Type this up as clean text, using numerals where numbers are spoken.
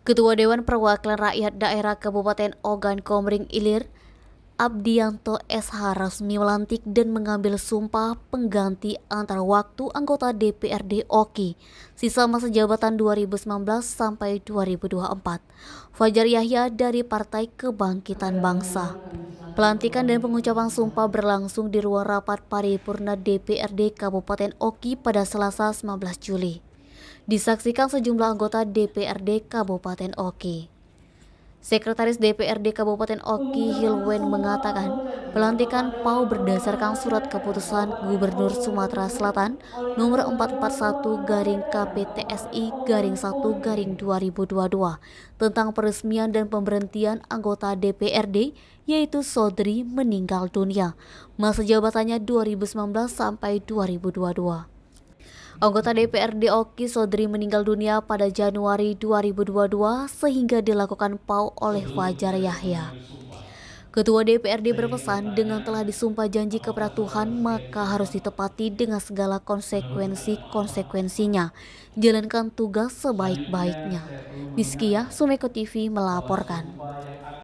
Ketua Dewan Perwakilan Rakyat Daerah Kabupaten Ogan Komering Ilir, Abdianto SH resmi melantik dan mengambil sumpah pengganti antar waktu anggota DPRD OKI sisa masa jabatan 2019 sampai 2024. Fajar Yahya dari Partai Kebangkitan Bangsa. Pelantikan dan pengucapan sumpah berlangsung di ruang rapat paripurna DPRD Kabupaten OKI pada Selasa 19 Juli. Disaksikan sejumlah anggota DPRD Kabupaten OKI. Sekretaris DPRD Kabupaten Oki Hilwen mengatakan pelantikan PAU berdasarkan surat keputusan Gubernur Sumatera Selatan nomor 441-KPTSI-1-2022 tentang peresmian dan pemberhentian anggota DPRD yaitu Sodri meninggal dunia. Masa jabatannya 2019 sampai 2022. Anggota DPRD Oki Sodri meninggal dunia pada Januari 2022 sehingga dilakukan PAU oleh Fajar Yahya. Ketua DPRD berpesan dengan telah disumpah janji kepada Tuhan maka harus ditepati dengan segala konsekuensinya. Jalankan tugas sebaik-baiknya. Rizkia, Sumeko TV melaporkan.